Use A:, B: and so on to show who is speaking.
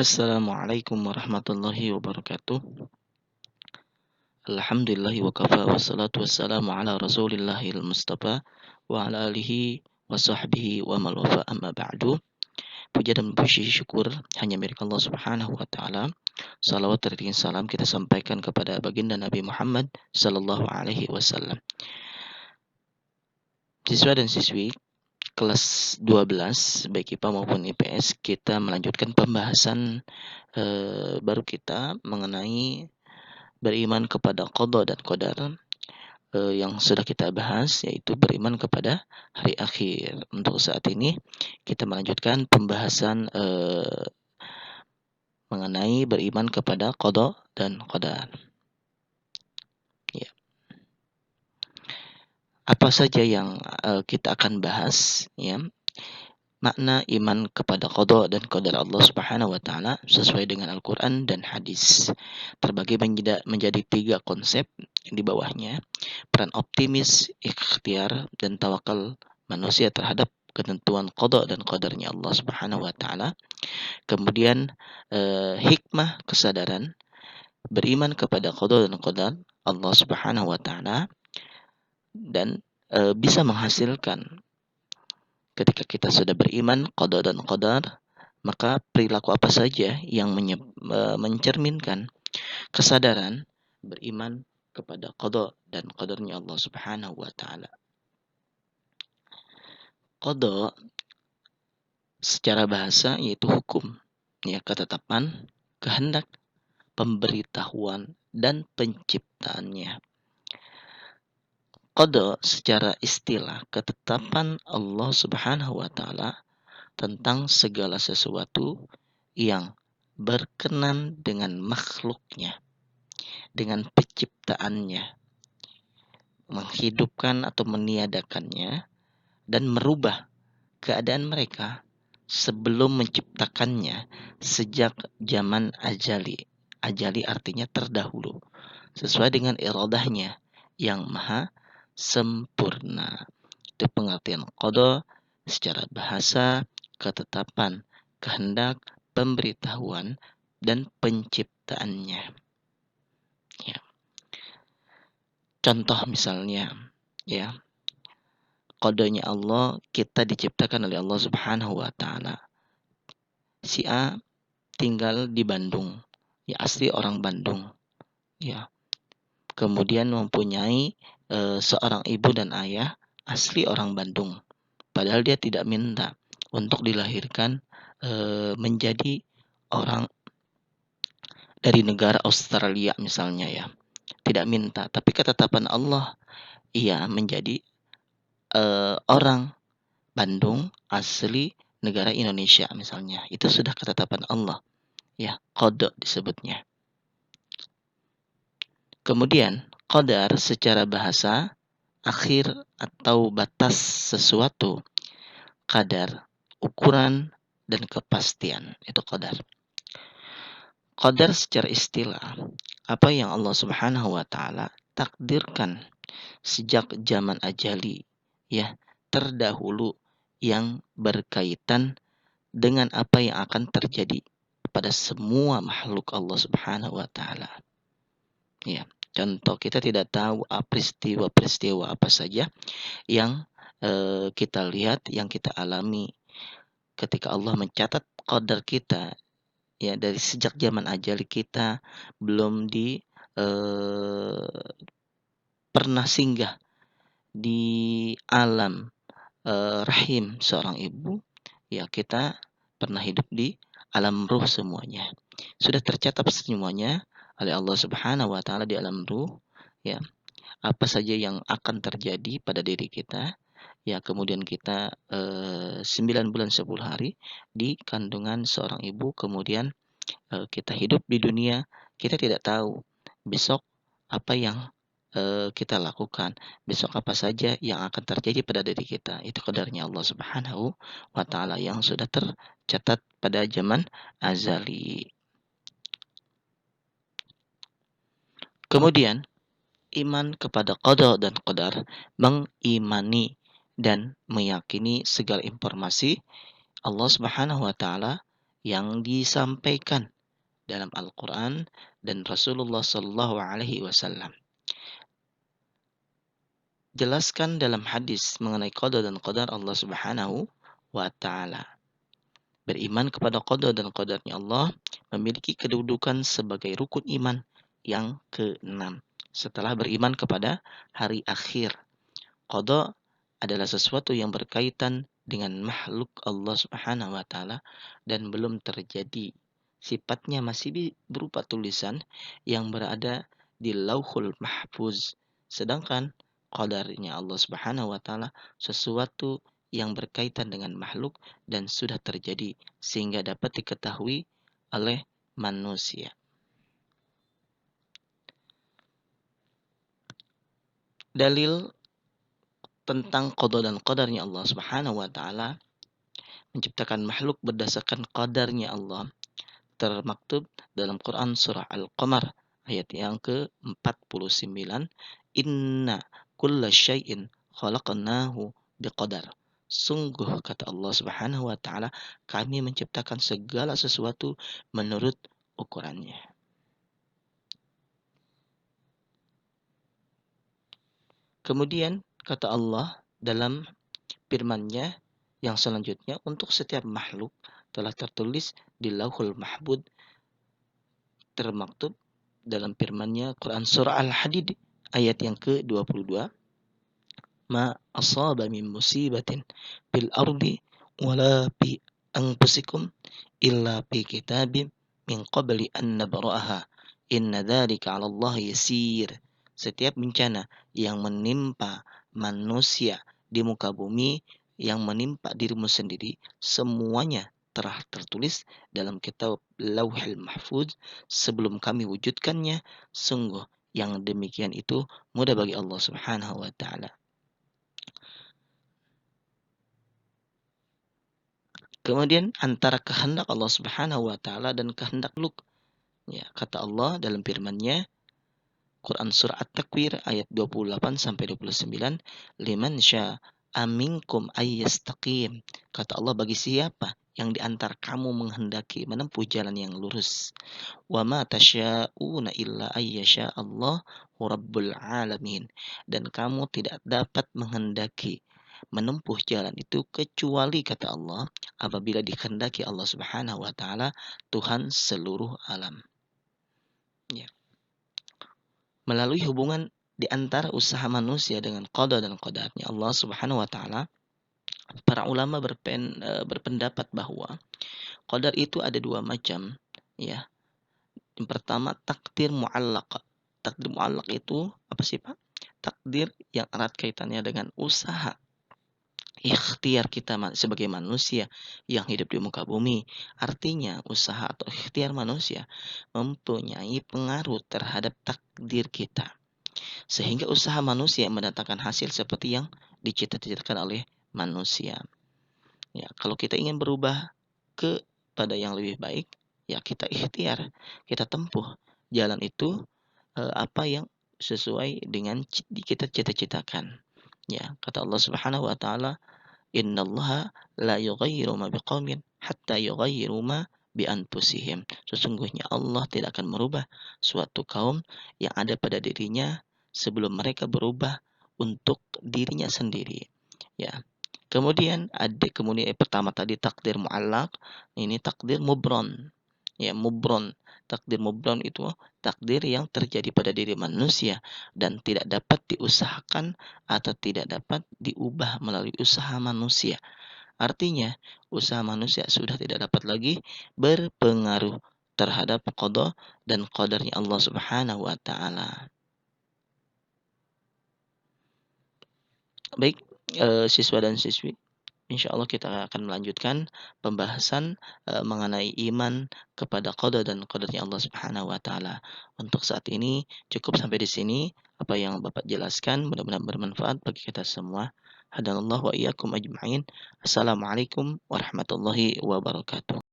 A: Assalamualaikum warahmatullahi wabarakatuh. Alhamdulillahi wa kafa wassalatu wassalamu ala rasulillahil mustafa wa ala alihi wa sahbihi wa man wafa amma ba'du. Puja dan puji syukur hanya milik Allah Subhanahu wa taala. Salawat dan salam kita sampaikan kepada baginda Nabi Muhammad sallallahu alaihi wasallam. Siswa dan siswi kelas 12 baik IPA maupun IPS, kita melanjutkan pembahasan baru kita mengenai beriman kepada qada dan qadar, yang sudah kita bahas, yaitu beriman kepada hari akhir. Untuk saat ini kita melanjutkan pembahasan mengenai beriman kepada qada dan qadar. Ya. Apa saja yang kita akan bahas, ya? Makna iman kepada qada dan qadar Allah Subhanahu wa taala sesuai dengan Al-Qur'an dan hadis. Terbagi menjadi 3 konsep di bawahnya. Peran optimis, ikhtiar, dan tawakal manusia terhadap ketentuan qada dan qadarnya Allah Subhanahu wa taala. Kemudian hikmah, kesadaran beriman kepada qada dan qadar Allah Subhanahu wa taala, dan bisa menghasilkan ketika kita sudah beriman qada dan qadar, maka perilaku apa saja yang mencerminkan kesadaran beriman kepada qada dan qadarnya Allah Subhanahu wa taala. Qada secara bahasa yaitu hukum, ya, ketetapan, kehendak, pemberitahuan, dan penciptaannya. Qada secara istilah ketetapan Allah Subhanahu wa taala tentang segala sesuatu yang berkenan dengan makhluknya, dengan penciptaannya, menghidupkan atau meniadakannya, dan merubah keadaan mereka sebelum menciptakannya sejak zaman ajali. Ajali artinya terdahulu, sesuai dengan iradahnya yang maha sempurna. Itu pengertian qada secara bahasa, ketetapan, kehendak, pemberitahuan, dan penciptaannya. Ya. Contoh misalnya, ya, qadanya Allah, kita diciptakan oleh Allah Subhanahu wa taala. Si A tinggal di Bandung, ya, asli orang Bandung, ya. Kemudian mempunyai seorang ibu dan ayah asli orang Bandung. Padahal dia tidak minta untuk dilahirkan menjadi orang dari negara Australia misalnya, ya. Tidak minta, tapi ketetapan Allah ia menjadi orang Bandung asli negara Indonesia misalnya. Itu sudah ketetapan Allah, ya, qada disebutnya. Kemudian qadar secara bahasa akhir atau batas sesuatu, kadar, ukuran, dan kepastian, itu qadar. Qadar secara istilah apa yang Allah Subhanahu wa taala takdirkan sejak zaman ajali, ya, terdahulu, yang berkaitan dengan apa yang akan terjadi pada semua makhluk Allah Subhanahu wa taala. Ya, contoh, kita tidak tahu peristiwa-peristiwa apa saja yang kita lihat, yang kita alami ketika Allah mencatat qadar kita, ya, dari sejak zaman ajali kita belum pernah singgah di alam rahim seorang ibu, ya, kita pernah hidup di alam ruh semuanya. Sudah tercatat semuanya oleh Allah Subhanahu wa taala di alam ruh, ya. Apa saja yang akan terjadi pada diri kita, ya. Kemudian kita 9 bulan 10 hari di kandungan seorang ibu, kemudian kita hidup di dunia, kita tidak tahu besok apa yang kita lakukan, besok apa saja yang akan terjadi pada diri kita. Itu qadarnya Allah Subhanahu wa taala yang sudah tercatat pada zaman azali. Kemudian iman kepada qada dan qadar mengimani dan meyakini segala informasi Allah Subhanahu wa taala yang disampaikan dalam Al-Quran dan Rasulullah Sallallahu Alaihi Wasallam. Jelaskan dalam hadis mengenai qada dan qadar Allah Subhanahu wa Ta'ala. Beriman kepada qada dan qadarnya Allah memiliki kedudukan sebagai rukun iman yang keenam. Setelah beriman kepada hari akhir, qada adalah sesuatu yang berkaitan dengan makhluk Allah Subhanahu wa Ta'ala dan belum terjadi. Sifatnya masih berupa tulisan yang berada di Lauhul Mahfuz. Sedangkan qadarnya Allah Subhanahu wa Ta'ala sesuatu yang berkaitan dengan makhluk dan sudah terjadi sehingga dapat diketahui oleh manusia. Dalil tentang qada dan qadarnya Allah Subhanahu wa Ta'ala menciptakan makhluk berdasarkan qadarnya Allah termaktub dalam Quran surah Al-Qamar ayat yang ke-49, inna kulla syai'in khalaqnahu biqadar. Sungguh kata Allah Subhanahu wa Ta'ala, kami menciptakan segala sesuatu menurut ukurannya. Kemudian kata Allah dalam firman-Nya yang selanjutnya, untuk setiap makhluk telah tertulis di Lauhul Mahfuz, termaktub dalam firman-Nya Quran surah Al-Hadid ayat yang ke-22, ma asaba min musibatin fil ardi wala fi anfusikum illa fi kitabim min qabli an nabra'aha inna dzalika 'ala Allah yasir. Setiap bencana yang menimpa manusia di muka bumi, yang menimpa dirimu sendiri, semuanya telah tertulis dalam kitab Lauhul Mahfuz sebelum kami wujudkannya. Sungguh yang demikian itu mudah bagi Allah Subhanahu wa Ta'ala. Kemudian antara kehendak Allah Subhanahu wa Ta'ala dan kehendak makhluk, ya, kata Allah dalam firman-Nya Quran surah At-Takwir ayat 28 sampai 29, liman syaa minkum ayyastaqim. Kata Allah, bagi siapa yang di antara kamu menghendaki menempuh jalan yang lurus. Wa ma tasya'una illa ayyasha Allahu rabbul alamin. Dan kamu tidak dapat menghendaki menempuh jalan itu kecuali kata Allah apabila dikehendaki Allah Subhanahu wa Ta'ala, Tuhan seluruh alam. Ya. Melalui hubungan di antara usaha manusia dengan qada dan qadarnya Allah Subhanahu wa Ta'ala, para ulama berpendapat bahwa qadar itu ada dua macam, ya. Yang pertama takdir mu'allaq. Takdir mu'allaq itu apa sih, Pak? Takdir yang erat kaitannya dengan usaha ikhtiar kita sebagai manusia yang hidup di muka bumi. Artinya usaha atau ikhtiar manusia mempunyai pengaruh terhadap takdir kita. Sehingga usaha manusia mendatangkan hasil seperti yang dicita-citakan oleh manusia. Ya, kalau kita ingin berubah kepada yang lebih baik, ya kita ikhtiar, kita tempuh jalan itu apa yang sesuai dengan kita cita-citakan. Ya, kata Allah Subhanahu wa Ta'ala, innallaha la yughayyiru ma biqaumin hatta yughayyiru ma bi anfusihim. Sesungguhnya Allah tidak akan merubah suatu kaum yang ada pada dirinya sebelum mereka berubah untuk dirinya sendiri. Ya. Kemudian pertama tadi takdir mu'allaq, ini takdir mubron. Ya, mubron. Takdir mubron itu takdir yang terjadi pada diri manusia dan tidak dapat diusahakan atau tidak dapat diubah melalui usaha manusia. Artinya, usaha manusia sudah tidak dapat lagi berpengaruh terhadap qada dan qadarnya Allah Subhanahu wa Ta'ala. Baik, siswa dan siswi, insya Allah kita akan melanjutkan pembahasan mengenai iman kepada qada dan qadarnya Allah Subhanahu wa Ta'ala. Untuk saat ini cukup sampai di sini apa yang Bapak jelaskan, mudah-mudahan bermanfaat bagi kita semua. Hadanallahu wa iyyakum ajma'in. Assalamualaikum warahmatullahi wabarakatuh.